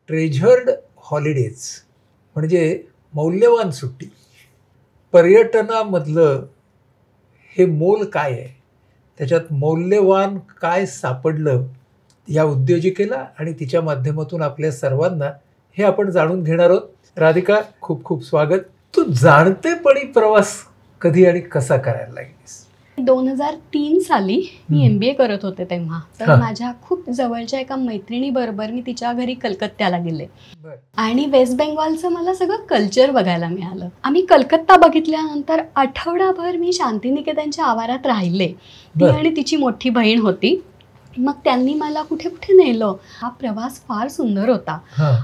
ट्रेझर्ड holidays म्हणजे मौल्यवान सुट्टी. पर्यटनामधलं हे मोल काय आहे, त्याच्यात मौल्यवान काय सापडलं या उद्योजिकेला आणि तिच्या माध्यमातून आपल्या सर्वांना हे आपण जाणून घेणार आहोत. राधिका, खूप खूप स्वागत. तू जाणतेपणी प्रवास कधी आणि कसा करायला लागलीस? 2003 साली मी MBA करत होते तेव्हा. तर माझ्या खूप जवळच्या एका मैत्रिणीबरोबर मी तिच्या घरी कलकत्त्याला गेले आणि वेस्ट बेंगॉलचं मला सगळं कल्चर बघायला मिळालं. आम्ही कलकत्ता बघितल्यानंतर आठवडाभर मी शांतिनिकेतनच्या आवारात राहिले. ती आणि तिची मोठी बहीण होती. मग त्यांनी मला कुठे कुठे नेलं. हा प्रवास फार सुंदर होता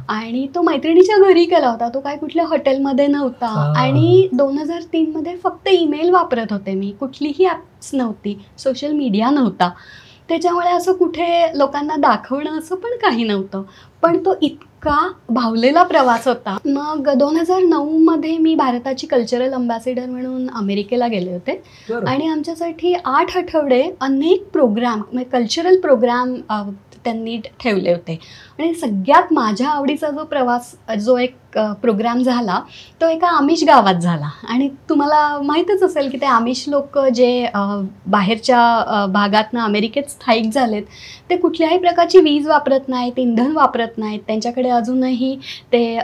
आणि तो मैत्रिणीच्या घरी केला होता. तो काय कुठल्या हॉटेलमध्ये नव्हता आणि 2003 मध्ये फक्त ईमेल वापरत होते मी. कुठलीही ॲप्स नव्हती, सोशल मीडिया नव्हता. त्याच्यामुळे असं कुठे लोकांना दाखवणं असं पण काही नव्हतं. पण तो इतका भावलेला प्रवास होता. मग 2009 मध्ये मी भारताची कल्चरल अम्बॅसिडर म्हणून अमेरिकेला गेले होते आणि आमच्यासाठी 8 आठवडे अनेक प्रोग्राम म्हणजे कल्चरल प्रोग्राम त्यांनी ठेवले होते. आणि सगळ्यात माझ्या आवडीचा जो एक प्रोग्राम झाला तो एका आमिष गावात झाला. आणि तुम्हाला माहीतच असेल की ते आमिष लोक जे बाहेरच्या भागातनं अमेरिकेत स्थायिक झालेत ते कुठल्याही प्रकारची वीज वापरत नाहीत, इंधन वापरत नाहीत. त्यांच्याकडे अजूनही ते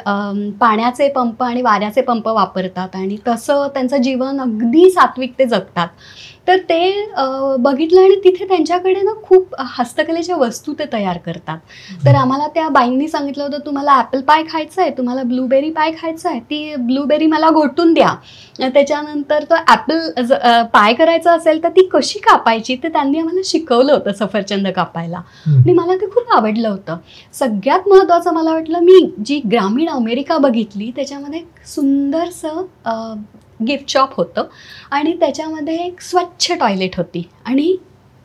पाण्याचे पंप आणि वाऱ्याचे पंप वापरतात आणि तसं त्यांचं जीवन अगदी सात्विक ते जगतात. तर ते बघितलं आणि तिथे त्यांच्याकडे ना खूप हस्तकलेच्या वस्तू ते तयार करतात. तर आम्हाला त्या बाईंनी सांगितलं होतं, तुम्हाला ॲपल पाय खायचं आहे, तुम्हाला ब्लूबेरी पाय खायचं आहे, ती ब्लूबेरी मला घोटून द्या. त्याच्यानंतर तो ॲपल पाय करायचा असेल तर ती कशी कापायची ते त्यांनी आम्हाला शिकवलं होतं, सफरचंद कापायला. आणि मला ते खूप आवडलं होतं. सगळ्यात महत्त्वाचं मला वाटलं, मी जी ग्रामीण अमेरिका बघितली त्याच्यामध्ये सुंदरसं गिफ्ट शॉप होतं आणि त्याच्यामध्ये एक स्वच्छ टॉयलेट होती. आणि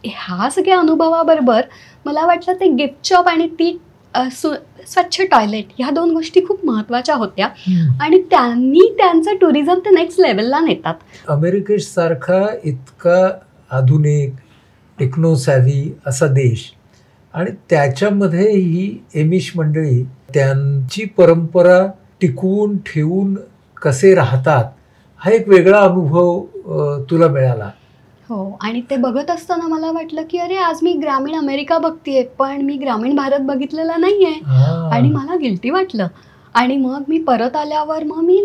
ह्या सगळ्या अनुभवाबरोबर मला वाटलं ते गिफ्ट शॉप आणि ती स्वच्छ टॉयलेट ह्या 2 गोष्टी खूप महत्त्वाच्या होत्या आणि त्यांनी त्यांचं टुरिझम ते नेक्स्ट लेवलला नेतात. अमेरिकेसारखा इतका आधुनिक टेक्नोसॅव्ही असा देश आणि त्याच्यामध्ये ही एमिश मंडळी त्यांची परंपरा टिकवून ठेवून कसे राहतात हा एक वेगळा अनुभव तुला मिळाला. हो, आणि ते बघत असताना मला वाटलं की अरे आज मी ग्रामीण अमेरिका बघतेय पण मी ग्रामीण भारत बघितलेला नाहीये आणि मला गिल्टी वाटलं. आणि मग मी परत आल्यावर मग मी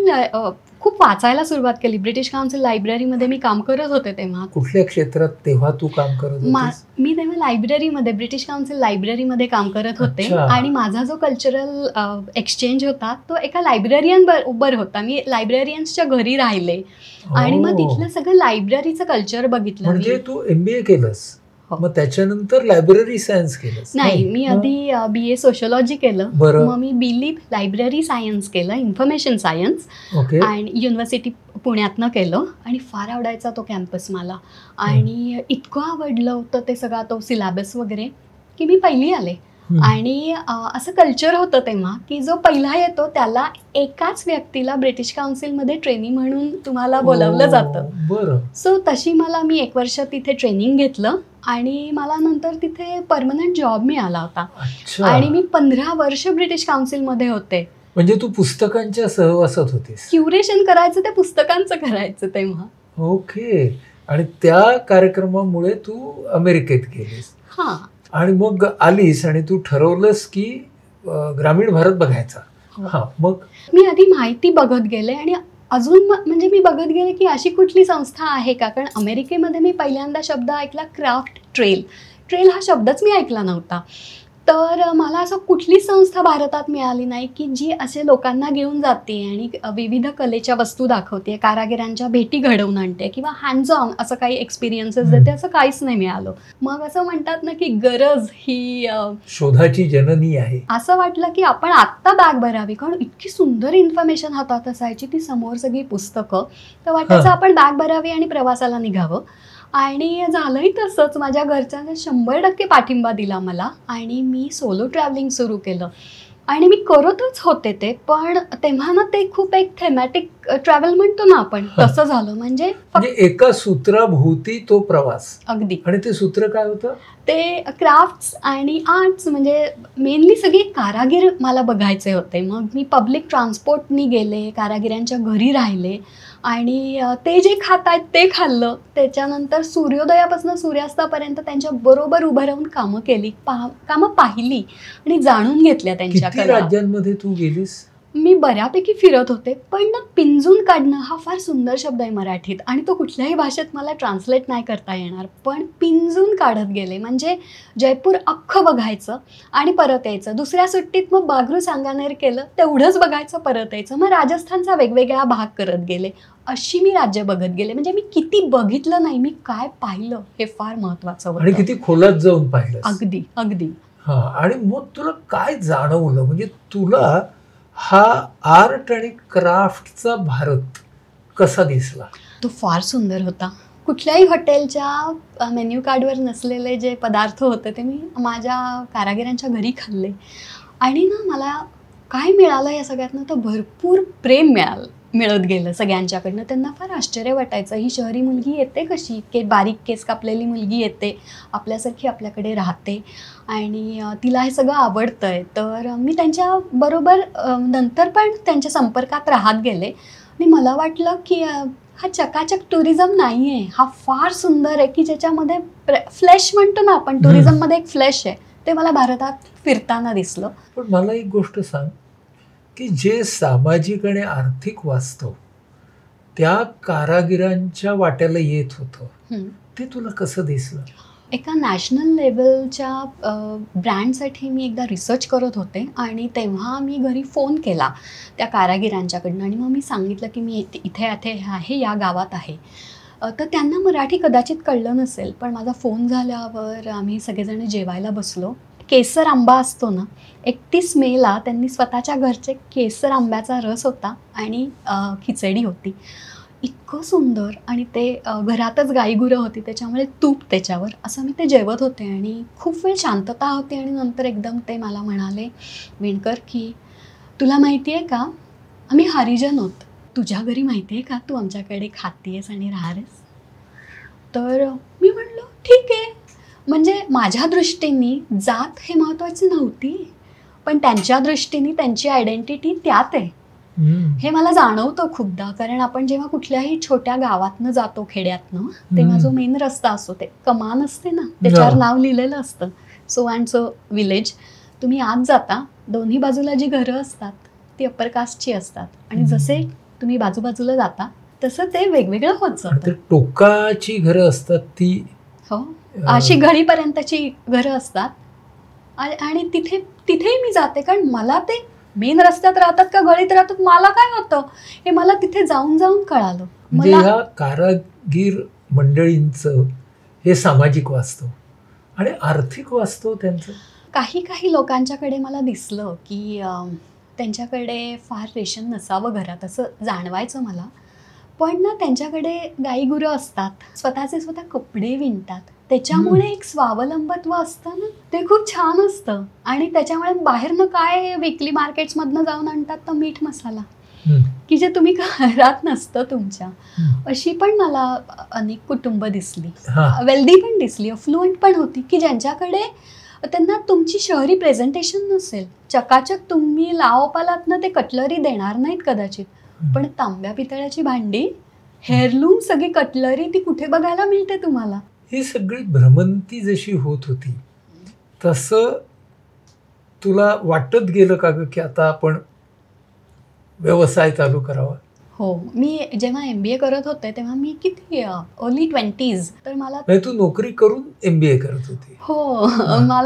खूप वाचायला सुरुवात केली. ब्रिटिश काउन्सिल लायब्ररीमध्ये मी काम करत होते तेव्हा. कुठल्या क्षेत्रात तेव्हा तू काम करत होतीस? मी तेव्हा लायब्ररीमध्ये, ब्रिटिश काउन्सिल लायब्ररीमध्ये काम करत होते आणि माझा जो कल्चरल एक्सचेंज होता तो एका लायब्ररियन बरोबर होता. मी लायब्ररियन्सच्या घरी राहिले आणि मग तिथलं सगळं लायब्ररीचं कल्चर बघितलं. म्हणजे तू MBA केलंस, मग त्याच्यानंतर लायब्ररी सायन्स केलं? नाही, मी आधी BA सोशॉलॉजी केलं, मग मी BLib लायब्ररी सायन्स केलं, इन्फॉर्मेशन सायन्स आणि युनिव्हर्सिटी पुण्यातनं केलं. आणि फार आवडायचा तो कॅम्पस मला आणि इतकं आवडलं होतं ते सगळा तो सिलेबस वगैरे की मी पहिली आले. आणि असं कल्चर होतं तेव्हा की जो पहिला येतो त्याला एकाच व्यक्तीला ब्रिटिश काउन्सिलमध्ये ट्रेनी म्हणून तुम्हाला बोलावलं जातं. सो तशी मी 1 वर्ष तिथे ट्रेनिंग घेतलं आणि मला नंतर तिथे परमनंट जॉब मिळाला होता. आणि मी 15 वर्ष ब्रिटिश काउन्सिलमध्ये होते. म्हणजे तू पुस्तकांच्या सहवासात होतीस? क्युरेशन करायचं ते पुस्तकांचं करायचं तेव्हा. ओके. आणि त्या कार्यक्रमामुळे तू अमेरिकेत गेलीस? हां. आणि मग आलीस आणि तू ठरवलंस की ग्रामीण भारत बघायचा. हां, मग मी आधी माहिती बघत गेले आणि अजून म्हणजे मी बघत गेले की अशी कुठली संस्था आहे का. कारण अमेरिकेमध्ये मी पहिल्यांदा शब्द ऐकला क्राफ्ट ट्रेल हा शब्दच मी ऐकला नव्हता. तर मला असं कुठली संस्था भारतात मिळाली नाही की जी असे लोकांना घेऊन जाते आणि विविध कलेच्या वस्तू दाखवते, कारागिरांच्या भेटी घडवून आणते किंवा हँड्स ऑन असं काही एक्सपिरियन्सेस देते, असं काहीच नाही मिळालं. मग असं म्हणतात ना की गरज ही शोधाची जननी आहे. असं वाटलं की आपण आत्ता बॅग भरावी, कारण इतकी सुंदर इन्फॉर्मेशन हातात असायची, ती समोर सगळी पुस्तकं. तर वाटायचं आपण बॅग भरावी आणि प्रवासाला निघावं. आणि झालंही तसंच. माझ्या घरच्यांनी 100% पाठिंबा दिला मला आणि मी सोलो ट्रॅव्हलिंग सुरू केलं. आणि मी करतच होते ते, पण तेव्हा ना ते खूप एक थेमॅटिक ट्रॅव्हल म्हणतो ना आपण, तसं झालं. म्हणजे एका सूत्राभोवती तो प्रवास. अगदी. आणि ते सूत्र काय होतं? ते क्राफ्ट्स आणि आर्ट्स म्हणजे मेनली सगळे कारागीर मला बघायचे होते. मग मी पब्लिक ट्रान्सपोर्टनी गेले, कारागिरांच्या घरी राहिले आणि ते जे खात आहेत ते खाल्लं. त्याच्यानंतर सूर्योदयापासून सूर्यास्तापर्यंत त्यांच्या बरोबर उभं राहून कामं केली, कामं पाहिली आणि जाणून घेतल्या त्यांच्या किती कला. राज्यांमध्ये तू गेलीस? मी बऱ्यापैकी फिरत होते, पण ना पिंजून काढणं हा फार सुंदर शब्द आहे मराठीत आणि तो कुठल्याही भाषेत मला ट्रान्सलेट नाही करता येणार. पण पिंजून काढत गेले म्हणजे जयपूर अख्खं बघायचं आणि परत यायचं. दुसऱ्या सुट्टीत मग बागरू सांगानेर केलं, तेवढंच बघायचं, परत यायचं. मग राजस्थानचा वेगवेगळा भाग करत गेले. अशी मी राज्य बघत गेले. म्हणजे मी किती बघितलं नाही, मी काय पाहिलं हे फार महत्वाचं होतं. आणि किती खोलात जाऊन पाहिलं? अगदी अगदी. हा, आणि मग तुला काय जाणवलं? म्हणजे तुला हा आर्ट आणि क्राफ्टचा भारत कसा दिसला? तो फार सुंदर होता. कुठल्याही हॉटेलच्या मेन्यू कार्डवर नसलेले जे पदार्थ होते ते मी माझ्या कारागिरांच्या घरी खाल्ले. आणि ना मला काय मिळालं या सगळ्यातनं, तर भरपूर प्रेम मिळत गेलं सगळ्यांच्याकडनं. त्यांना फार आश्चर्य वाटायचं, ही शहरी मुलगी येते कशी, बारीक केस कापलेली मुलगी येते, आपल्यासारखी आपल्याकडे राहते आणि तिला हे सगळं आवडतं आहे. तर मी त्यांच्याबरोबर नंतर पण त्यांच्या संपर्कात राहत गेले आणि मला वाटलं की हा चकाचक टुरिझम नाही आहे, हा फार सुंदर आहे की ज्याच्यामध्ये फ्लॅश म्हणतो ना आपण, टुरिझममध्ये एक फ्लॅश आहे, ते मला भारतात फिरताना दिसलं. पण मला एक गोष्ट सांग की जे सामाजिक आणि आर्थिक वास्तव त्या कारागिरांच्या वाट्याला येत होतं ते तुला कसं दिसलं? एका नॅशनल लेवलच्या ब्रँडसाठी मी एकदा रिसर्च करत होते आणि तेव्हा मी घरी फोन केला त्या कारागिरांच्याकडनं आणि मग मी सांगितलं की मी इथे आहे, या गावात आहे. तर त्यांना मराठी कदाचित कळलं नसेल, पण माझा फोन झाल्यावर आम्ही सगळेजण जेवायला बसलो. केसर आंबा असतो ना, 31 मेला त्यांनी स्वतःच्या घरचे केसर आंब्याचा रस होता आणि खिचडी होती. इतकं सुंदर, आणि ते घरातच गाईगुरं होती त्याच्यामुळे तूप त्याच्यावर, असं मी ते जेवत होते आणि खूप वेळ शांतता होती. आणि नंतर एकदम ते मला म्हणाले, विणकर, की तुला माहिती आहे का, आम्ही हरिजन आहोत, तुझ्या घरी माहिती आहे का, तू आमच्याकडे खातीयेस आणि राहतेस? तर मी म्हणलं ठीक आहे. म्हणजे माझ्या दृष्टीने जात हे महत्त्वाची नव्हती, पण त्यांच्या दृष्टीने त्यांची आयडेंटिटी त्यात आहे हे मला जाणवतं खूपदा. कारण आपण जेव्हा कुठल्याही छोट्या गावातनं जातो, खेड्यातनं, तेव्हा जो मेन रस्ता असतो, ते कमान असते ना, त्याच्यावर नाव लिहिलेलं असतं, सो अँड सो विलेज. तुम्ही आत जाता, दोन्ही बाजूला जी घरं असतात ती अप्पर कास्टची असतात आणि जसे तुम्ही बाजूबाजूला जाता तसं ते वेगवेगळं होत जातं. टोकाची घरं असतात ती, हो, अशी घडीपर्यंतची घरं असतात. आणि तिथेही मी जाते, कारण मला ते मेन रस्त्यात राहतात का गळीत राहतात मला काय होतं हे मला तिथे जाऊन कळालं. म्हणजे ह्या कारागीर मंडळींचं हे सामाजिक वास्तव आणि आर्थिक वास्तव त्यांचं, काही लोकांच्याकडे मला दिसलं की त्यांच्याकडे फार रेशन नसावं घरात, असं जाणवायचं मला. पण ना त्यांच्याकडे गाईगुरं असतात, स्वतः कपडे विणतात, त्याच्यामुळे एक स्वावलंबत्व असतं ना, ते खूप छान असतं. आणि त्याच्यामुळे बाहेरनं काय विकली मार्केट्समधनं जाऊन आणतात तर मीठ मसाला, की जे तुम्ही घरात नसतं तुमच्या. अशी पण मला अनेक कुटुंब दिसली, वेल्दी पण दिसली, अफ्लुएंट पण होती, की ज्यांच्याकडे त्यांना तुमची शहरी प्रेझेंटेशन नसेल, चकाचक तुम्ही लाओपालातनं ते कटलरी देणार नाहीत कदाचित, पण तांब्या पितळ्याची भांडी, हेअरलूम सगळी कटलरी, ती कुठे बघायला मिळते तुम्हाला. ही सगळी भ्रमंती जशी होत होती तसं तुला वाटत गेलं का ग की आता आपण व्यवसाय चालू करावा? हो, मी जेव्हा MBA करत होते तेव्हा मी किती अर्ली 20s, तर मला तू नोकरी करून MBA करत होती? हो,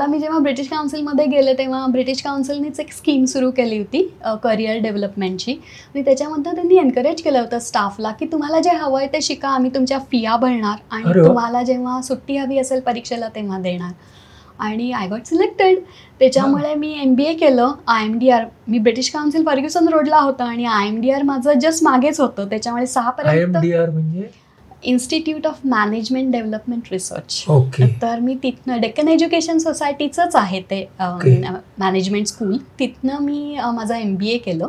मी जेव्हा ब्रिटिश काउन्सिलमध्ये गेले तेव्हा ब्रिटिश काउन्सिलनेच एक स्कीम सुरू केली होती करिअर डेव्हलपमेंटची, आणि त्याच्यामध्ये त्यांनी एनकरेज केलं होतं स्टाफला की तुम्हाला जे हवं आहे ते शिका, आम्ही तुमच्या फिया भरणार आणि तुम्हाला जेव्हा सुट्टी हवी असेल परीक्षेला तेव्हा देणार. आणि आय गॉट सिलेक्टेड. त्याच्यामुळे मी MBA केलं. IMDR, मी ब्रिटिश काउन्सिल फर्ग्युसन रोडला होतं आणि IMDR माझं जस्ट मागेच होतं, त्याच्यामुळे 6 पर्यंत. IMDR म्हणजे institute of management development research. तर मी तिथनं डेक्कन एज्युकेशन सोसायटीचंच आहे ते मॅनेजमेंट स्कूल, तिथनं मी माझं MBA केलं.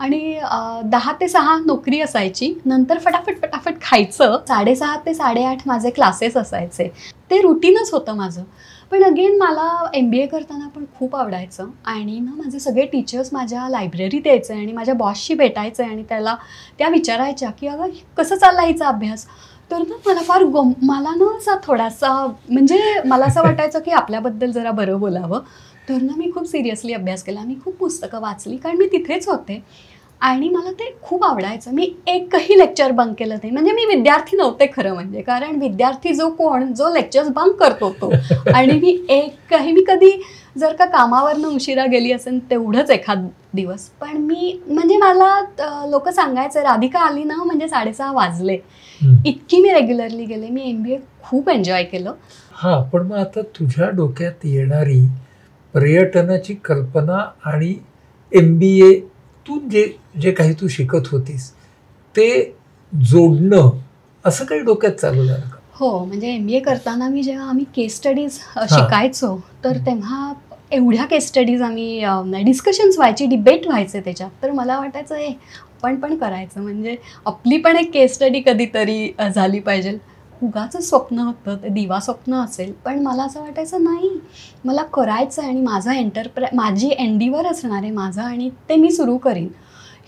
आणि 10 ते 6 नोकरी असायची, नंतर फटाफट खायचं. 6:30 ते 8:30 माझे क्लासेस असायचे, ते रुटीनच होतं माझं. पण अगेन मला MBA करताना पण खूप आवडायचं आणि ना माझे सगळे टीचर्स माझ्या लायब्ररीत यायचे आणि माझ्या बॉसशी भेटायचे आणि त्या विचारायच्या की अगं कसं चालला हिचा अभ्यास. तर ना मला फार मला ना असा थोडासा म्हणजे मला असं वाटायचं की आपल्याबद्दल जरा बरं बोलावं. तर ना मी खूप सिरियसली अभ्यास केला. मी खूप पुस्तकं वाचली कारण मी तिथेच होते आणि मला ते खूप आवडायचं. मी एकही लेक्चर बंक केलं नाही. म्हणजे मी विद्यार्थी नव्हते खरं म्हणजे, कारण विद्यार्थी जो लेक्चर्स बंक करतो तो. आणि मी कधी जर का कामावरनं उशिरा गेली असेल तेवढंच एखाद दिवस. पण म्हणजे मला लोक सांगायचे राधिका आली ना म्हणजे 6:30 वाजले. इतकी मी रेग्युलरली गेले. मी MBA खूप एन्जॉय केलं. हां, पण मग आता तुझ्या डोक्यात येणारी पर्यटनाची कल्पना आणि MBA तू जे काही तू शिकत होतीस ते जोडणं असं काही डोक्यात चालू झालं का? हो, म्हणजे MBA करताना जेव्हा आम्ही केस स्टडीज शिकायचो तर तेव्हा एवढ्या केस स्टडीज आम्ही डिस्कशन्स व्हायची, डिबेट व्हायचे त्याच्यात. तर मला वाटायचं आपण पण करायचं, म्हणजे आपली पण एक केस स्टडी कधीतरी झाली पाहिजे. उगाचं स्वप्न होतं ते, दिवा स्वप्न असेल. पण मला असं वाटायचं नाही, मला करायचं आहे आणि माझी एन्डिवर असणार आहे माझं आणि ते मी सुरू करीन.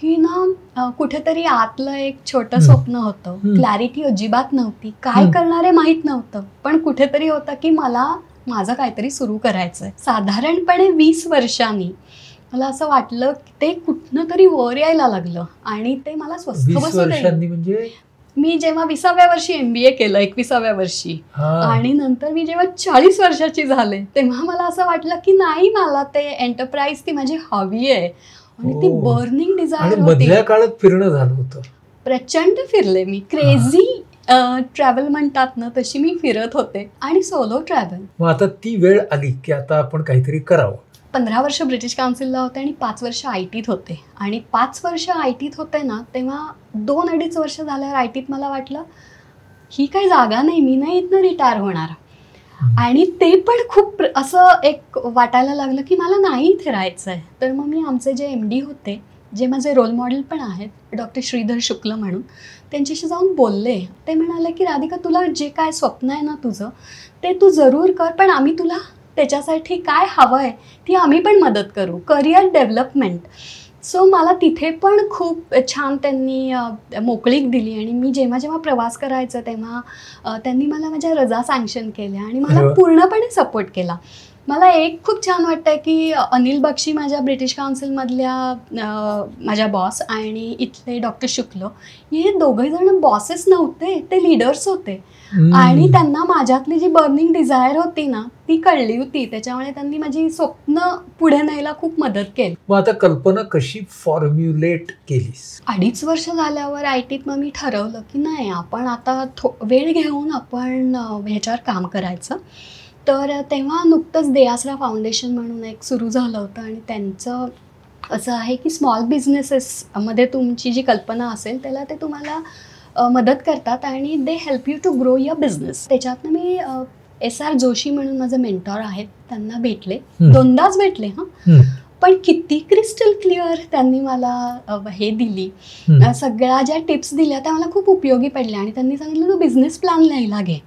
ही ना कुठेतरी आतलं एक छोटं स्वप्न होतं. क्लॅरिटी अजिबात नव्हती, काय करणार आहे माहीत नव्हतं, पण कुठेतरी होतं की मला माझं काहीतरी सुरू करायचं आहे. साधारणपणे 20 वर्षांनी मला असं वाटलं की ते कुठनं तरी वर यायला लागलं आणि ते मला स्वस्थ बसू वर्षांनी म्हणजे मी जेव्हा 20व्या वर्षी MBA केलं, 21व्या वर्षी, आणि नंतर मी जेव्हा 40 वर्षाची झाले तेव्हा मला असं वाटलं की नाही, मला ते एंटरप्राइज ती माझी हवी आहे आणि ती बर्निंग डिझायर होती. मधल्या काळात फिरणं झालं होतं, प्रचंड फिरले मी. क्रेझी ट्रॅव्हल म्हणतात ना तशी मी फिरत होते आणि सोलो ट्रॅव्हल. मग आता ती वेळ आली की आता आपण काहीतरी करावं. 15 वर्ष ब्रिटिश काउन्सिलला होते आणि 5 वर्ष ITत होते. आणि 5 वर्ष ITत होते ना तेव्हा 2-2.5 वर्ष झाल्यावर ITत मला वाटलं ही काही जागा नाही, मी नाही इथनं रिटायर होणार. आणि ते पण खूप असं एक वाटायला लागलं की मला नाही इथे राहायचं आहे. तर मग मी आमचे जे MD होते, जे माझे रोल मॉडेल पण आहेत, डॉक्टर श्रीधर शुक्ल म्हणून, त्यांच्याशी जाऊन बोलले. ते म्हणाले की राधिका, तुला जे काय स्वप्न आहे ना तुझं ते तू जरूर कर, पण आम्ही तुला त्याच्यासाठी काय हवं आहे ती आम्ही पण मदत करू, करिअर डेव्हलपमेंट. सो मला तिथे पण खूप छान त्यांनी मोकळीक दिली आणि मी जेव्हा प्रवास करायचा तेव्हा त्यांनी मला माझ्या रजा सँक्शन केल्या आणि मला पूर्णपणे सपोर्ट केला. मला एक खूप छान वाटतं की अनिल बक्षी माझ्या ब्रिटिश काउन्सिलमधल्या माझ्या बॉस आणि इथले डॉक्टर शुक्ल, हे दोघेजण बॉसेस नव्हते, ते लीडर्स होते. आणि त्यांना माझ्यातली जी बर्निंग डिझायर होती ना ती कळली होती, त्याच्यामुळे त्यांनी माझी स्वप्न पुढे न्यायला खूप मदत केली. मग आता कल्पना कशी फॉर्म्युलेट केलीस? 2.5 वर्ष झाल्यावर ITत मग मी ठरवलं की नाही, आपण आता वेळ घेऊन आपण ह्याच्यावर काम करायचं. तर तेव्हा नुकतंच देआसरा फाउंडेशन म्हणून एक सुरू झालं होतं आणि त्यांचं असं आहे की स्मॉल बिझनेसेसमध्ये तुमची जी कल्पना असेल त्याला ते तुम्हाला मदत करतात आणि they help you to grow your business. त्याच्यातनं मी SR जोशी म्हणून माझे मेंटॉर आहेत, त्यांना भेटले, 2दाच भेटले. पण किती क्रिस्टल क्लिअर त्यांनी मला हे दिली, सगळ्या ज्या टिप्स दिल्या त्या मला खूप उपयोगी पडल्या. आणि त्यांनी सांगितलं तू बिझनेस प्लॅन लिहायला घे.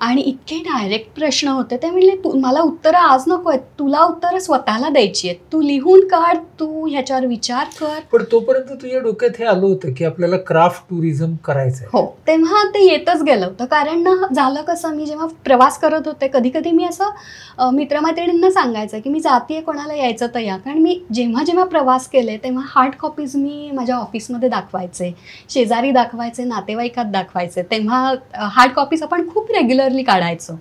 आणि इतके डायरेक्ट प्रश्न होते, ते म्हणले मला उत्तरं आज नको आहेत, तुला उत्तरं स्वतःला द्यायची आहेत, तू लिहून काढ, तू ह्याच्यावर विचार कर. पण तोपर्यंत तुझ्या डोक्यात हे आलं होतं की आपल्याला क्राफ्ट टुरिझम करायचं आहे? हो, तेव्हा ते येतच गेलं होतं. कारण ना झालं कसं, मी जेव्हा प्रवास करत होते कधी कधी मी असं मित्रमैत्रिणींना सांगायचं की मी जातीये, कोणाला यायचं तर या. कारण मी जेव्हा प्रवास केले तेव्हा हार्ड कॉपीज मी माझ्या ऑफिसमध्ये दाखवायचे, शेजारी दाखवायचे, नातेवाईकात दाखवायचे. तेव्हा हार्ड कॉपीज आपण खूप रेग्युलरली काढायचो.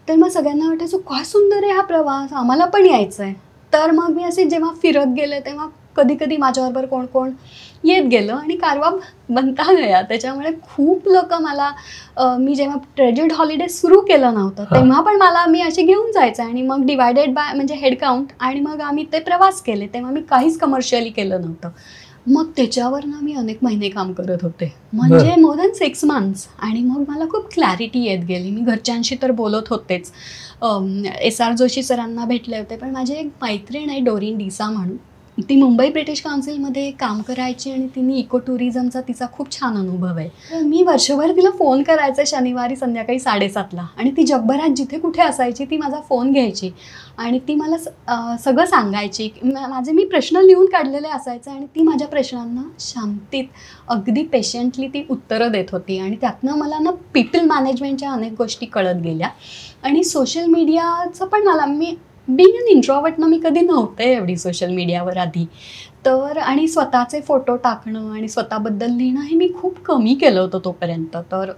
तर मग सगळ्यांना वाटायचं काय सुंदर आहे हा प्रवास, आम्हाला पण यायचं आहे. तर मग मी असे जेव्हा फिरत गेले तेव्हा कधी कधी माझ्याबरोबर कोण कोण येत गेलं आणि कारवा बनता गया. त्याच्यामुळे खूप लोक मला मी जेव्हा ट्रेजर्ड हॉलिडे सुरू केलं नव्हतं तेव्हा पण मी असे घेऊन जायचं आणि मग डिवायडेड बाय म्हणजे हेड काउंट आणि मग आम्ही ते प्रवास केले. तेव्हा मी काहीच कमर्शियली केलं नव्हतं. मग त्याच्यावर ना मी अनेक महिने काम करत होते, म्हणजे मोर दॅन 6 months. आणि मग मला खूप क्लॅरिटी येत गेली. मी घरच्यांशी तर बोलत होतेच, SR जोशी सरांना भेटले होते, पण माझी एक मैत्रीण आहे डोरीन डिसा म्हणून, ती मुंबई ब्रिटिश काउन्सिलमध्ये काम करायची आणि तिने इको टुरिझमचा तिचा खूप छान अनुभव आहे. तर मी वर्षभर तिला फोन करायचा शनिवारी संध्याकाळी 7:30ला आणि ती जगभरात जिथे कुठे असायची ती माझा फोन घ्यायची आणि ती मला सगळं सांगायची. माझे मी प्रश्न लिहून काढलेले असायचे आणि ती माझ्या प्रश्नांना शांतीत अगदी पेशंटली ती उत्तरं देत होती आणि त्यातनं मला ना पीपल मॅनेजमेंटच्या अनेक गोष्टी कळत गेल्या. आणि सोशल मीडियाचं पण मी बीइंग अन इंट्रोवर्टनं मी कधी नव्हते एवढी सोशल मीडियावर आधी. तर आणि स्वतःचे फोटो टाकणं आणि स्वतःबद्दल लिहिणं हे मी खूप कमी केलं होतं तोपर्यंत. तर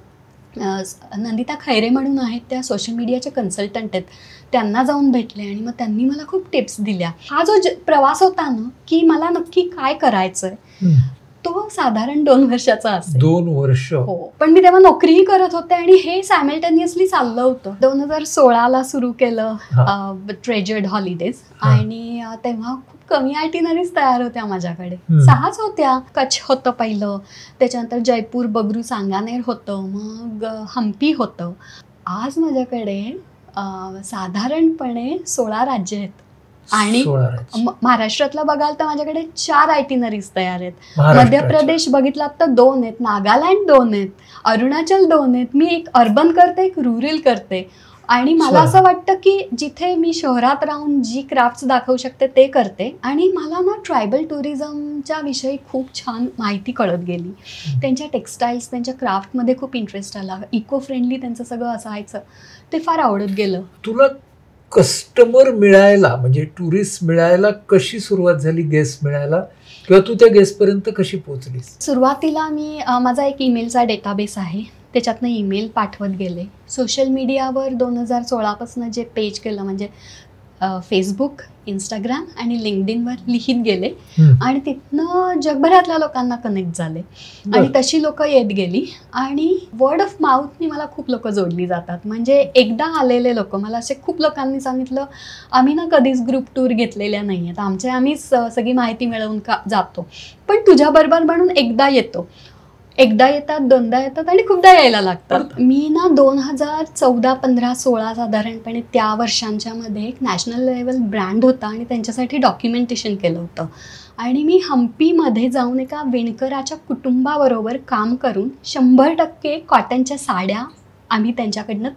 नंदिता खैरे म्हणून आहेत, त्या सोशल मीडियाचे कन्सल्टंट आहेत, त्यांना जाऊन भेटले आणि मग त्यांनी मला खूप टिप्स दिल्या. हा जो प्रवास होता ना की मला नक्की काय करायचं आहे तो साधारण 2 वर्षाचा असेल. 2 वर्ष? हो, पण मी तेव्हा नोकरीही करत होते आणि हे सायमल्टेनियसली चाललं होतं. 2016ला सुरू केलं ट्रेजर्ड हॉलिडेज आणि तेव्हा खूप कमी आयटिनरीज तयार होत्या माझ्याकडे. 6च होत्या. कच्छ होतं पहिलं, त्याच्यानंतर जयपूर, बगरू, सांगानेर होतं, मग हम्पी होतं. आज माझ्याकडे साधारणपणे 16 राज्य आहेत आणि महाराष्ट्रातला बघाल तर माझ्याकडे 4 आयटिनरीज तयार आहेत. मध्य प्रदेश बघितलात तर 2 आहेत, नागालँड 2 आहेत, अरुणाचल 2 आहेत. मी एक अर्बन करते, एक रुरल करते आणि मला असं वाटतं की जिथे मी शहरात राहून जी क्राफ्ट्स दाखवू शकते ते करते. आणि मला ना ट्रायबल टुरिझमच्या विषयी खूप छान माहिती कळत गेली. त्यांच्या टेक्स्टाईल्स, त्यांच्या क्राफ्टमध्ये खूप इंटरेस्ट आला. इको फ्रेंडली त्यांचं सगळं असायचं, ते फार आवडत गेलं. तुला कस्टमर मिळायला म्हणजे टुरिस्ट मिळायला कशी सुरुवात झाली, गेस्ट मिळायला, किंवा तू त्या गेस्टपर्यंत कशी पोहोचलीस? सुरुवातीला मी माझा एक ईमेलचा डेटाबेस आहे, त्याच्यातनं ईमेल पाठवत गेले. सोशल मीडियावर 2016पासून जे पेज केलं म्हणजे फेसबुक, इंस्टाग्राम आणि लिंक्डइनवर लिहित गेले आणि तिथनं जगभरातल्या लोकांना कनेक्ट झाले आणि तशी लोक येत गेली आणि वर्ड ऑफ माउथनी मला खूप लोक जोडली जातात. म्हणजे एकदा आलेले लोक मला असे खूप लोकांनी सांगितलं, आम्ही ना कधीच ग्रुप टूर घेतलेल्या नाही आहेत, आम्हीच सगळी माहिती मिळवून जातो, पण तुझ्याबरोबर म्हणून एकदा येतो. एकदा येतात, 2दा येतात आणि खूपदा यायला लागतात. मी ना 2014, 15, 16 साधारणपणे त्या वर्षांच्या मध्ये एक नॅशनल लेवल ब्रँड होता आणि त्यांच्यासाठी डॉक्युमेंटेशन केलं होतं आणि मी हम्पीमध्ये जाऊन एका विणकराच्या कुटुंबाबरोबर काम करून 100% कॉटनच्या साड्या आम्ही त्यांच्याकडनं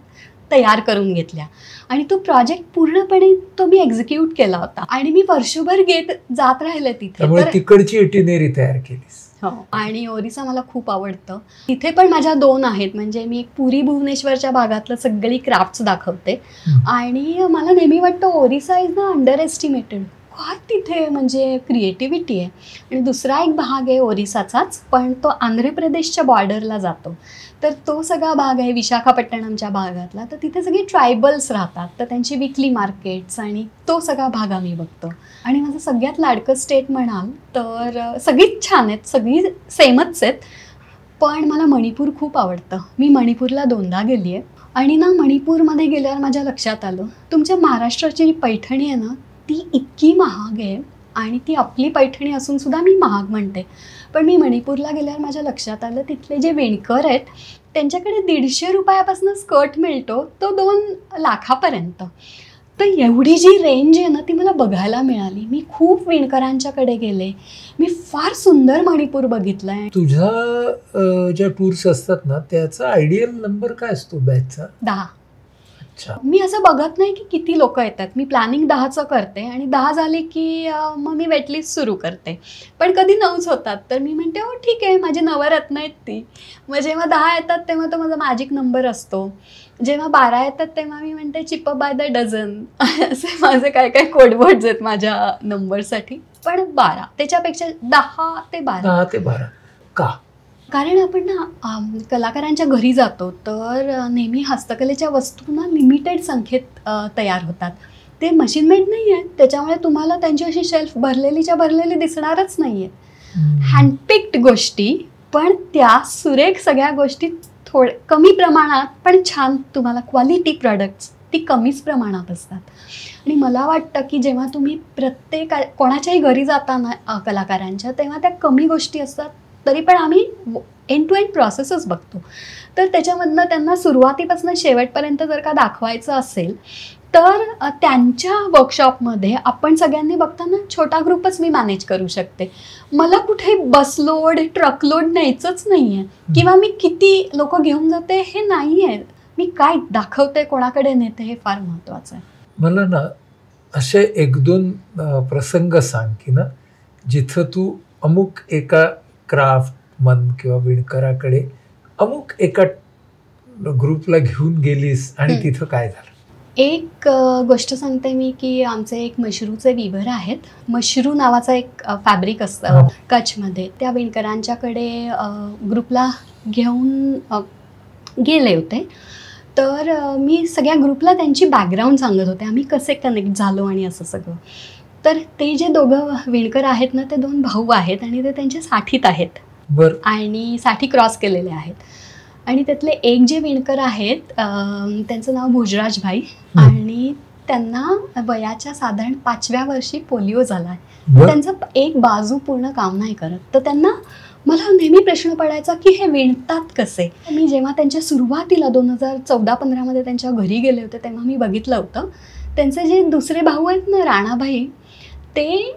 तयार करून घेतल्या आणि तो प्रोजेक्ट पूर्णपणे मी एक्झिक्यूट केला होता आणि मी वर्षभर जात राहिले तिथे. तिकडची इटिनरी तयार केलीस? हो, आणि ओरिसा मला खूप आवडतं. तिथे पण माझ्या 2 आहेत, म्हणजे मी एक पुरी भुवनेश्वरच्या भागातलं सगळी क्राफ्ट्स दाखवते आणि मला नेहमी वाटतं ओरिसा इज ना अंडर एस्टिमेटेड. काय तिथे म्हणजे क्रिएटिव्हिटी आहे. आणि दुसरा एक भाग आहे ओरिसाचाच, पण तो आंध्र प्रदेशच्या बॉर्डरला जातो. तर तो सगळा भाग आहे विशाखापट्टणमच्या भागातला. तर तिथे सगळे ट्रायबल्स राहतात, तर त्यांची विकली मार्केट्स आणि तो सगळा भाग आम्ही बघतो. आणि माझं सगळ्यात लाडकं स्टेट म्हणाल तर सगळीच छान आहेत, सगळी सेमच आहेत, पण मला मणिपूर खूप आवडतं. मी मणिपूरला 2दा गेली आहे आणि ना मणिपूरमध्ये गेल्यावर माझ्या लक्षात आलं, तुमच्या महाराष्ट्राची जी पैठणी आहे ना ती इतकी महाग आहे आणि ती आपली पैठणी असून सुद्धा मी महाग म्हणते. पण मी मणिपूरला गेल्यावर माझ्या लक्षात आलं, तिथले जे विणकर आहेत त्यांच्याकडे 150 रुपयापासून स्कर्ट मिळतो तो 2 लाखापर्यंत. तर एवढी जी रेंज आहे ना ती मला बघायला मिळाली. मी खूप विणकरांच्याकडे गेले, मी फार सुंदर मणिपूर बघितलं आहे. तुझ्या ज्या टूर्स असतात ना त्याचा आयडियल नंबर काय असतो बॅचचा? 10. मी असं बघत नाही की किती लोक येतात, मी प्लॅनिंग 10चं करते आणि 10 झाली की मग मी वेटलिस्ट सुरू करते. पण कधी 9च होतात तर मी म्हणते हो ठीक आहे, माझी नवरत्न आहेत ती. मग जेव्हा 10 येतात तेव्हा तो माझा मॅजिक नंबर असतो. जेव्हा 12 येतात तेव्हा मी म्हणते chip up by the dozen. असे माझे काय काय कोडवर्ड्स आहेत माझ्या नंबरसाठी. पण 12, त्याच्यापेक्षा 10 ते 12 का? कारण आपण ना कलाकारांच्या घरी जातो तर नेहमी हस्तकलेच्या वस्तू ना लिमिटेड संख्येत तयार होतात. ते मशीन मेड नाही आहेत, त्याच्यामुळे तुम्हाला त्यांची अशी शेल्फ भरलेलीच्या भरलेली दिसणारच नाही आहेत. हँडपिक्ड गोष्टी, पण त्या सुरेख सगळ्या गोष्टी कमी प्रमाणात पण छान, तुम्हाला क्वालिटी प्रोडक्ट्स ती कमीच प्रमाणात असतात. आणि मला वाटतं की जेव्हा तुम्ही कोणाच्याही घरी जाताना कलाकारांच्या, तेव्हा त्या कमी गोष्टी असतात तरी पण आम्ही एंड टू एंड प्रोसेसच बघतो. तर त्याच्यामधनं त्यांना सुरुवातीपासून शेवटपर्यंत जर का दाखवायचं असेल तर त्यांच्या वर्कशॉपमध्ये आपण सगळ्यांनी बघताना छोटा ग्रुपच मी मॅनेज करू शकते. मला कुठे बसलोड ट्रकलोड न्यायचंच नाही आहे, किंवा मी किती लोक घेऊन जाते हे नाही आहे. मी काय दाखवते, कोणाकडे नेते, हे फार महत्त्वाचं आहे. मला ना असे 1-2 प्रसंग सांग की ना जिथं तू अमुक एका क्राफ्टमन किंवा विणकराकडे अमुक एका ग्रुपला घेऊन गेलीस आणि तिथं काय झालं. एक गोष्ट सांगते मी की आमचे एक मशरूचे विवर आहेत. मशरू नावाचा एक फॅब्रिक असतं कच्छमध्ये. त्या विणकरांच्याकडे ग्रुपला घेऊन गेले होते. तर मी सगळ्या ग्रुपला त्यांची बॅकग्राऊंड सांगत होते, आम्ही कसे कनेक्ट झालो आणि असं सगळं. तर ते जे दोघं विणकर आहेत ना, ते 2 भाऊ आहेत आणि ते त्यांच्या 60त आहेत. बरं. आणि 60 क्रॉस केलेले आहेत. आणि त्यातले एक जे विणकर आहेत त्यांचं नाव भोजराज भाई, आणि त्यांना वयाच्या साधारण 5व्या वर्षी पोलिओ झाला आहे. त्यांचं एक बाजू पूर्ण काम नाही करत. तर त्यांना मला नेहमी प्रश्न पडायचा की हे विणतात कसे. मी जेव्हा त्यांच्या सुरुवातीला 2014-15 मध्ये त्यांच्या घरी गेले होते तेव्हा मी बघितलं होतं त्यांचे जे दुसरे भाऊ आहेत ना, राणाभाई, ते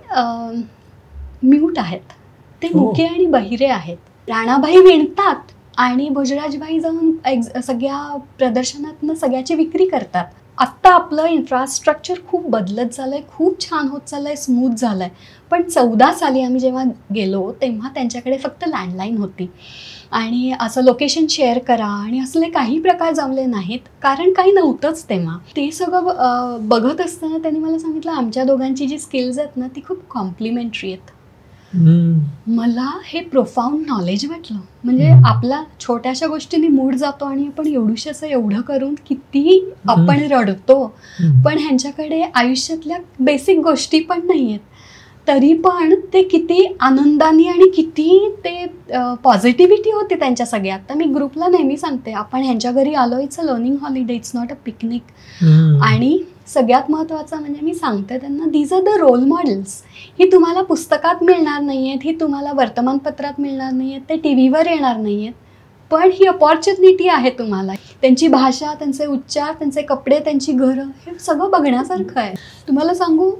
म्यूट आहेत. ते मुके आणि बहिरे आहेत. राणाभाई विणतात आणि भोजराजभाई जाऊन सगळ्या प्रदर्शनातनं सगळ्याची विक्री करतात. आत्ता आपलं इन्फ्रास्ट्रक्चर खूप बदलत झालं आहे, खूप छान होत चाललं आहे, स्मूथ झालं आहे. पण 14 साली आम्ही जेव्हा गेलो तेव्हा त्यांच्याकडे फक्त लँडलाईन होती आणि असं लोकेशन शेअर करा आणि असले काही प्रकार जमले नाहीत, कारण काही नव्हतंच तेव्हा. ते सगळं बघत असताना त्यांनी मला सांगितलं आमच्या दोघांची जी स्किल्स आहेत ना ती खूप कॉम्प्लिमेंटरी आहेत. मला हे प्रोफाऊंड नॉलेज वाटलं. म्हणजे आपला छोट्याशा गोष्टींनी मूड जातो आणि आपण एवढूशं एवढं करून किती आपण रडतो, पण ह्यांच्याकडे आयुष्यातल्या बेसिक गोष्टी पण नाही आहेत, तरी पण ते किती आनंदाने आणि किती ते पॉझिटिव्हिटी होती त्यांच्या सगळ्यात. तर मी ग्रुपला नेहमी सांगते, आपण ह्यांच्या घरी आलो, it's a learning holiday, it's not a picnic. आणि सगळ्यात महत्त्वाचं म्हणजे मी सांगते त्यांना, these are the role models. ही तुम्हाला पुस्तकात मिळणार नाही आहेत, ही तुम्हाला वर्तमानपत्रात मिळणार नाही आहेत, ते टी व्हीवर येणार नाही आहेत, पण ही अपॉर्च्युनिटी आहे तुम्हाला. त्यांची भाषा, त्यांचे उच्चार, त्यांचे कपडे, त्यांची घरं, हे सगळं बघण्यासारखं आहे. तुम्हाला सांगू,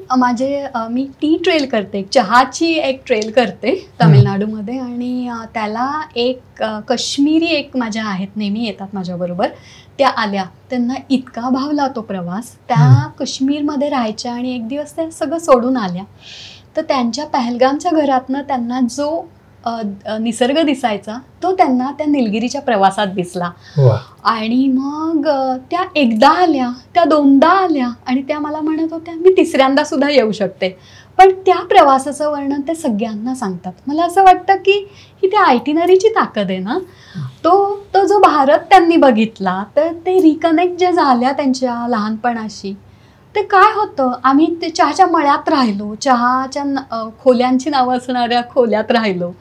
मी टी ट्रेल करते, चहाची एक ट्रेल करते तामिळनाडूमध्ये, आणि त्याला एक काश्मीरी एक माझ्या आहेत, नेहमी येतात माझ्याबरोबर, त्या आल्या. त्यांना इतका भावला तो प्रवास. त्या काश्मीरमध्ये राहायच्या आणि एक दिवस त्या सगळं सोडून आल्या. तर त्यांच्या पहलगामच्या घरातनं त्यांना जो निसर्ग दिसायचा तो त्यांना त्या निलगिरीच्या प्रवासात दिसला. आणि मग त्या एकदा आल्या, त्या 2दा आल्या, आणि त्या मला म्हणत होत्या मी 3ऱ्यांदा सुद्धा येऊ शकते. पण त्या प्रवासाचं वर्णन ते सगळ्यांना सांगतात. मला असं वाटतं की ही त्या आयटिनरीची ताकद आहे ना, तो जो भारत त्यांनी बघितला, तर ते रिकनेक्ट जे झाल्या त्यांच्या लहानपणाशी. ते काय होतं, आम्ही ते चहाच्या मळ्यात राहिलो, चहाच्या खोल्यांची नावं असणाऱ्या खोल्यात राहिलो,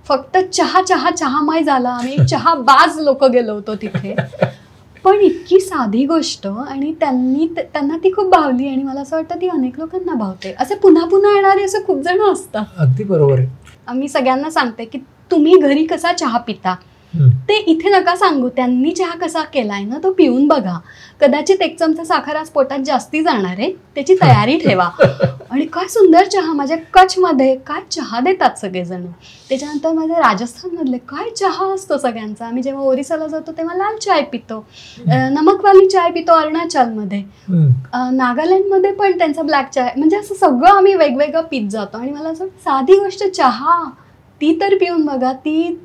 फक्त चहामय झाला. आम्ही चहाबाज लोक गेलो होतो तिथे. पण इतकी साधी गोष्ट, आणि त्यांना ती खूप भावली, आणि मला असं वाटतं ती अनेक लोकांना भावते. असे पुन्हा पुन्हा येणारे असे खूप जण असतात. अगदी बरोबर आहे. मी सगळ्यांना सांगते की तुम्ही घरी कसा चहा पिता ते इथे नका सांगू. त्यांनी चहा कसा केलाय ना तो पिऊन बघा. कदाचित 1 चमचा साखर आज पोटात जास्ती जाणार आहे, त्याची तयारी ठेवा. आणि काय सुंदर चहा, माझ्या कच्छमध्ये काय चहा देतात सगळेजण. त्याच्यानंतर माझ्या राजस्थानमधले काय चहा असतो सगळ्यांचा. आम्ही जेव्हा ओरिसाला जातो तेव्हा लाल चाय पितो, नमकवाली चाय पितो अरुणाचलमध्ये, नागालँडमध्ये पण त्यांचा ब्लॅक चाय. म्हणजे असं सगळं आम्ही वेगवेगळं पित जातो. आणि मला असं साधी गोष्ट चहा ती तर पिऊन बघा, ती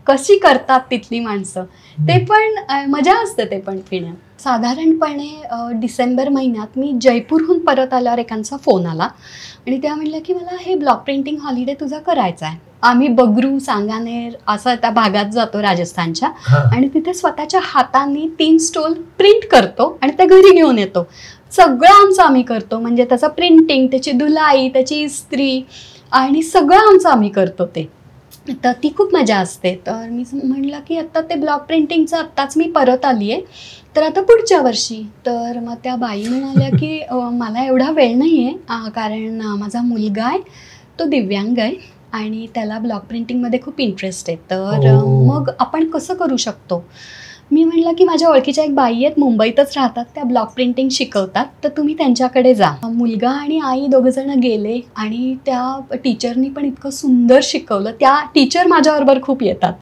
कशी करतात तिथली माणसं, ते पण मजा असते ते पण पिण्यात. साधारणपणे डिसेंबर महिन्यात मी जयपूरहून परत आल्यावर एकांचा फोन आला आणि त्या म्हणल्या की मला हे ब्लॉक प्रिंटिंग हॉलिडे तुझा करायचा आहे. आम्ही बगरू, सांगानेर असं त्या भागात जातो राजस्थानच्या, आणि तिथे स्वतःच्या हातांनी 3 स्टॉल प्रिंट करतो आणि ते घरी घेऊन येतो. सगळं आमचं आम्ही करतो, म्हणजे त्याचं प्रिंटिंग, त्याची धुलाई, त्याची इस्त्री, आणि सगळं आमचं आम्ही करतो ते. तर ती खूप मजा असते. तर मी म्हटलं की आत्ता ते ब्लॉक प्रिंटिंगचं आत्ताच मी परत आली आहे, तर आता पुढच्या वर्षी. तर मग त्या बाई म्हणाल्या की मला एवढा वेळ नाही आहे, कारण माझा मुलगा आहे तो दिव्यांग आहे आणि त्याला ब्लॉक प्रिंटिंगमध्ये खूप इंटरेस्ट आहे. तर मग आपण कसं करू शकतो. मी म्हटलं की माझ्या ओळखीच्या एक बाई आहेत, मुंबईतच राहतात, त्या ब्लॉक प्रिंटिंग शिकवतात, तर तुम्ही त्यांच्याकडे जा. मुलगा आणि आई दोघंजणं गेले आणि त्या टीचरनी पण इतकं सुंदर शिकवलं. त्या टीचर माझ्याबरोबर खूप येतात,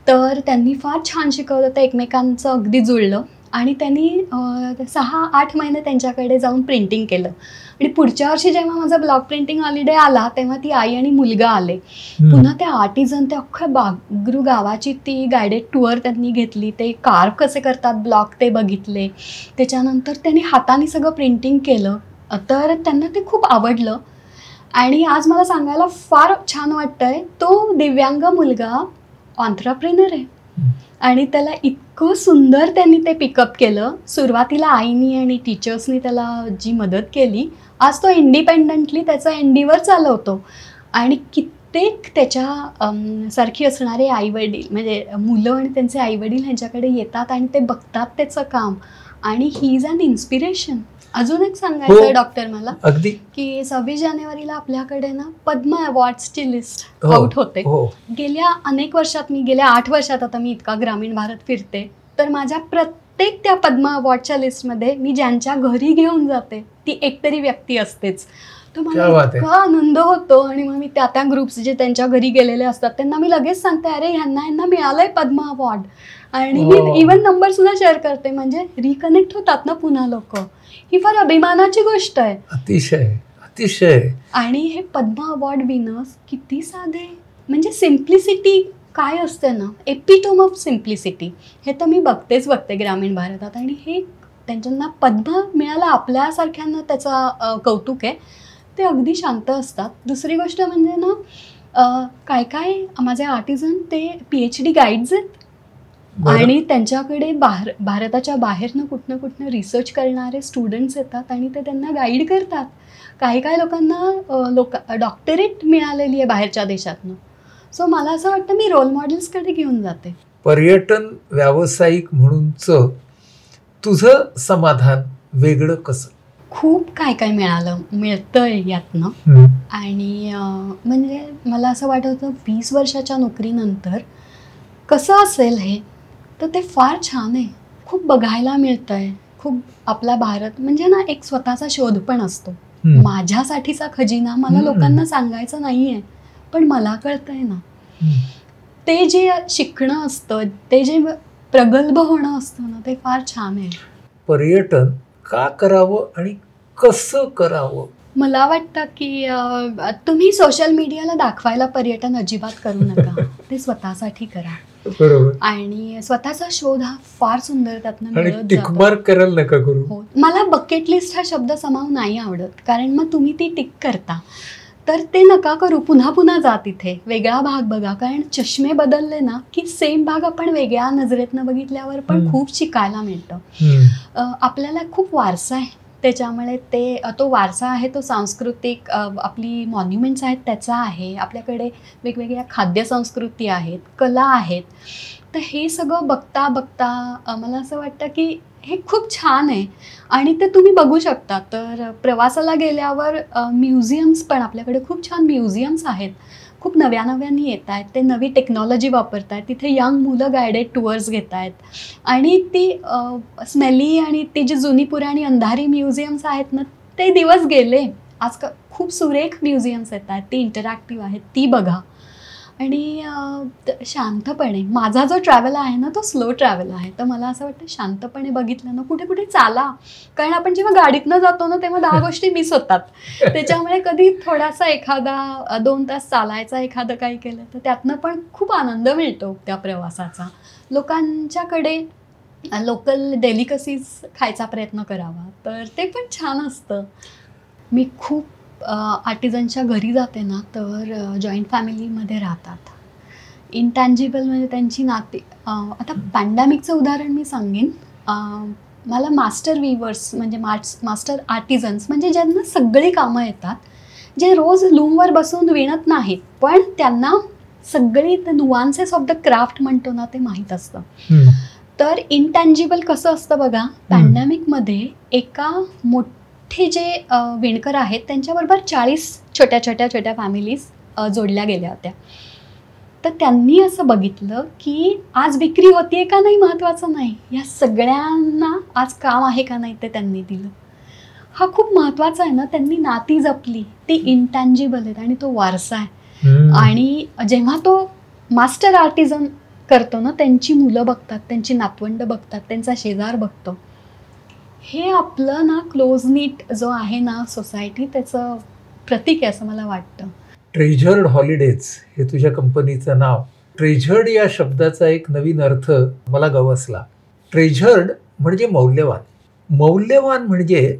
तर त्यांनी फार छान शिकवलं, तर एकमेकांचं अगदी जुळलं आणि त्यांनी 6-8 महिने त्यांच्याकडे जाऊन प्रिंटिंग केलं. आणि पुढच्या वर्षी जेव्हा माझा ब्लॉक प्रिंटिंग हॉलिडे आला तेव्हा ती आई आणि मुलगा आले. पुन्हा त्या आर्टिझन, त्या अख्ख्या बागरू गावाची ती गायडेड टूर त्यांनी घेतली, ते कार्व कसे करतात ब्लॉक ते बघितले, त्याच्यानंतर त्यांनी हाताने सगळं प्रिंटिंग केलं, तर त्यांना ते खूप आवडलं. आणि आज मला सांगायला फार छान वाटतंय, तो दिव्यांग मुलगा ऑन्ट्रप्रेनर आहे आणि त्याला इतकं सुंदर त्यांनी ते पिकअप केलं. सुरुवातीला आईनी आणि टीचर्सनी त्याला जी मदत केली, आज तो इंडिपेंडंटली त्याचा एंडिवर चालवतो. आणि कित्येक त्याच्या सारखी असणारे आईवडील, म्हणजे मुलं आणि त्यांचे आईवडील ह्यांच्याकडे येतात आणि ते बघतात त्याचं काम, आणि ही इज अन इन्स्पिरेशन. अजून एक सांगायचं डॉक्टर मला, अगदी, की 26 जानेवारीला आपल्याकडे ना पद्म अवॉर्ड्सची लिस्ट आउट होते. गेल्या अनेक वर्षात, गेल्या 8 वर्षात आता मी इतका ग्रामीण भारत फिरते, तर माझ्या प्रत्येक त्या पद्म अवॉर्डच्या लिस्टमध्ये मी ज्यांच्या घरी घेऊन जाते ती एकतरी व्यक्ती असतेच. तर मला इतका आनंद होतो. आणि मग मी त्या ग्रुप्स जे त्यांच्या घरी गेलेले असतात त्यांना मी लगेच सांगते, अरे ह्यांना मिळालंय पद्म अवॉर्ड, आणि मी इव्हन नंबर सुद्धा शेअर करते, म्हणजे रिकनेक्ट होतात ना पुन्हा लोक. ही फार अभिमानाची गोष्ट आहे. अतिशय अतिशय. आणि हे पद्म अवॉर्ड विनर्स किती साधे, म्हणजे सिम्प्लिसिटी काय असते ना, एपिटोम ऑफ सिम्प्लिसिटी, हे तर मी बघते ग्रामीण भारतात. आणि हे त्यांच्यांना पद्म मिळालं, आपल्यासारख्यांना त्याचा कौतुक आहे. ते अगदी शांत असतात. दुसरी गोष्ट म्हणजे ना, काय माझे आर्टिझन ते PhD गाईड्स आहेत, आणि त्यांच्याकडे भारताच्या बाहेरनं कुठनं रिसर्च करणारे स्टुडंट्स येतात आणि ते त्यांना गाईड करतात. काही लोकांना डॉक्टरेट मिळालेली आहे बाहेरच्या देशातनं. सो मला असं वाटतं मी रोल मॉडेल्सकडे घेऊन जाते. पर्यटन व्यावसायिक म्हणूनचं तुझं समाधान वेगळं कसं? खूप काय मिळतंय यातनं. आणि म्हणजे मला असं वाटतं 20 वर्षाच्या नोकरीनंतर कसं असेल हे, तर ते फार छान आहे. खूप बघायला मिळतंय, खूप आपला भारत म्हणजे ना एक स्वतःचा शोध पण असतो. माझ्यासाठीचा खजिना मला लोकांना सांगायचं नाहीये, पण मला कळतंय ना. ते जे शिकणं असतं, ते जे प्रगल्भ होणं असतं ना, ते फार छान आहे. पर्यटन का करावं आणि कसं करावं? मला वाटतं की तुम्ही सोशल मीडियाला दाखवायला पर्यटन अजिबात करू नका. ते स्वतःसाठी करा. बरोबर. आणि स्वतःचा शोध हा फार सुंदर त्यातनं मिळत जातो. टिक मार्क करायला नका करू. हो, मला बकेट लिस्ट हा शब्द समावून नाही आवडत, कारण मग तुम्ही ती टिक करता, तर ते नका करू. पुन्हा जा तिथे, वेगळा भाग बघा. कारण चष्मे बदलले ना की सेम भाग आपण वेगळ्या नजरेतनं बघितल्यावर पण खूप शिकायला मिळतं. आपल्याला खूप वारसा आहे, त्याच्यामुळे तो वारसा आहे, तो सांस्कृतिक आपली मॉन्युमेंट्स आहेत त्याचा आहे. आपल्याकडे वेगवेगळ्या खाद्यसंस्कृती आहेत, कला आहेत. तर हे सगळं बघता मला असं वाटतं की हे खूप छान आहे आणि ते तुम्ही बघू शकता. तर प्रवासाला गेल्यावर म्युझियम्स पण, आपल्याकडे खूप छान म्युझियम्स आहेत, खूप नव्याने येत आहेत. ते नवी टेक्नॉलॉजी वापरत आहेत. तिथे यंग मुलं गायडेड टूर्स घेत आहेत. आणि ती स्मेली आणि ती जी जुनी पुराणी अंधारी म्युझियम्स आहेत ना, ते दिवस गेले. आज खूप सुरेख म्युझियम्स येत आहेत, ती इंटरॅक्टिव्ह आहेत, ती बघा. आणि शांतपणे, माझा जो ट्रॅव्हल आहे ना तो स्लो ट्रॅव्हल आहे, तर मला असं वाटतं शांतपणे बघितलं ना, कुठे चाला. कारण आपण जेव्हा गाडीतनं जातो ना तेव्हा 10 गोष्टी मिस होतात. त्याच्यामुळे कधी थोडासा 1-2 तास चालायचा, एखादं काही केलं तर त्यातनं पण खूप आनंद मिळतो त्या प्रवासाचा. लोकांच्याकडे लोकल डेलिकसीज खायचा प्रयत्न करावा, तर ते पण छान असतं. मी खूप आर्टिझनच्या घरी जाते ना, तर जॉईंट फॅमिलीमध्ये राहतात. इंटँजिबल म्हणजे त्यांची नाते. आता पॅन्डेमिकचं उदाहरण मी सांगेन. मला मास्टर वीवर्स म्हणजे मास्टर आर्टिझन्स म्हणजे ज्यांना सगळी कामं येतात, जे रोज लूमवर बसून विणत नाहीत, पण त्यांना सगळी नुआन्सेस ऑफ द क्राफ्ट म्हणतो ना ते माहीत असतं. तर इंटँजिबल कसं असतं बघा, पॅन्डेमिकमध्ये एका मोठे जे विणकर आहेत त्यांच्याबरोबर 40 छोट्या फॅमिलीज जोडल्या गेल्या होत्या. तर त्यांनी असं बघितलं की आज विक्री होतीये का नाही महत्त्वाचं नाही, या सगळ्यांना आज काम आहे का नाही ते त्यांनी दिलं. हा खूप महत्त्वाचा आहे ना. त्यांनी नाती जपली, ती इंटँजिबल आहेत आणि तो वारसा आहे. आणि जेव्हा तो मास्टर आर्टिझन करतो ना, त्यांची मुलं बघतात, त्यांची नातवंड बघतात, त्यांचा शेजार बघतो. हे आपलं ना क्लोज नीट जो आहे ना सोसायटी, त्याचं प्रतीक आहे असं मला वाटतं. ट्रेझर्ड हॉलिडेज हे तुझ्या कंपनीचं नाव. ट्रेझर्ड या शब्दाचा एक नवीन अर्थ मला गवसला. ट्रेझर्ड म्हणजे मौल्यवान. मौल्यवान म्हणजे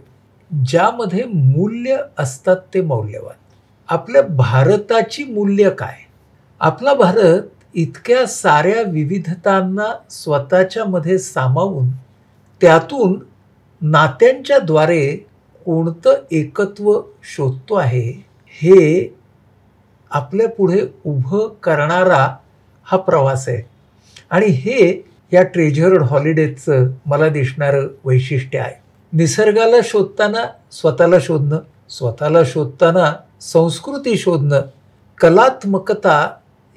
ज्यामध्ये मूल्य असतात ते मौल्यवान. आपल्या भारताची मूल्य काय? आपला भारत इतक्या साऱ्या विविधतांना स्वतःच्या मध्ये सामावून त्यातून नात्यांच्या द्वारे कोणतं एकत्व शोधतो आहे, हे आपल्या पुढे उभं करणारा हा प्रवास आहे. आणि हे या ट्रेझर्ड हॉलिडेजचं मला दिसणारं वैशिष्ट्य आहे. निसर्गाला शोधताना स्वतःला शोधणं, स्वतःला शोधताना संस्कृती शोधणं. कलात्मकता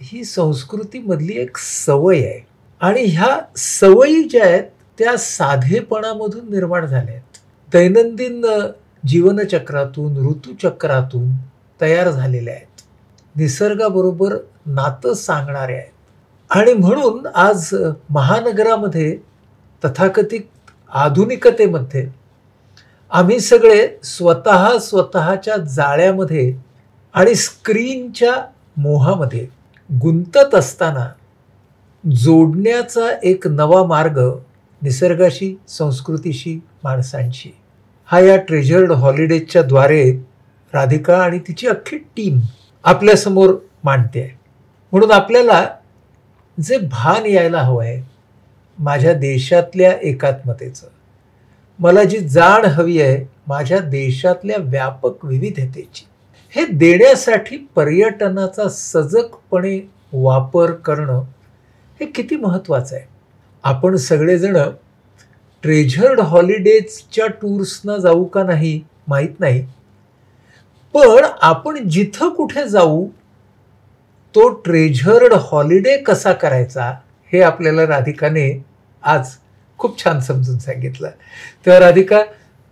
ही संस्कृतीमधली एक सवय आहे आणि ह्या सवयी ज्या आहेत त्या साधेपणामधून निर्माण झाल्या आहेत. दैनंदिन जीवनचक्रातून, ऋतुचक्रातून तयार झालेल्या आहेत. निसर्गाबरोबर नातं सांगणारे आहेत. आणि म्हणून आज महानगरामध्ये तथाकथित आधुनिकतेमध्ये आम्ही सगळे स्वतःच्या जाळ्यामध्ये आणि स्क्रीनच्या मोहामध्ये गुंतत असताना जोडण्याचा एक नवा मार्ग निसर्गाशी, संस्कृतीशी, माणसांशी हा या ट्रेझर्ड हॉलिडेजच्या द्वारे राधिका आणि तिची अख्खी टीम आपल्यासमोर मांडते आहे. म्हणून आपल्याला जे भान यायला हवं आहे माझ्या देशातल्या एकात्मतेचं, मला जी जाण हवी आहे माझ्या देशातल्या व्यापक विविधतेची, हे देण्यासाठी पर्यटनाचा सजगपणे वापर करणं हे किती महत्त्वाचं आहे. आपण सगळेजण ट्रेझर्ड हॉलिडेजच्या टूर्सना जाऊ का नाही माहीत नाही, पण आपण जिथं कुठे जाऊ तो ट्रेझर्ड हॉलिडे कसा करायचा हे आपल्याला राधिकाने आज खूप छान समजून सांगितलं. तेव्हा राधिका,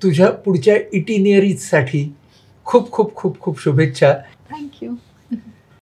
तुझ्या पुढच्या इटिनरीजसाठी खूप खूप खूप खूप शुभेच्छा. थँक्यू.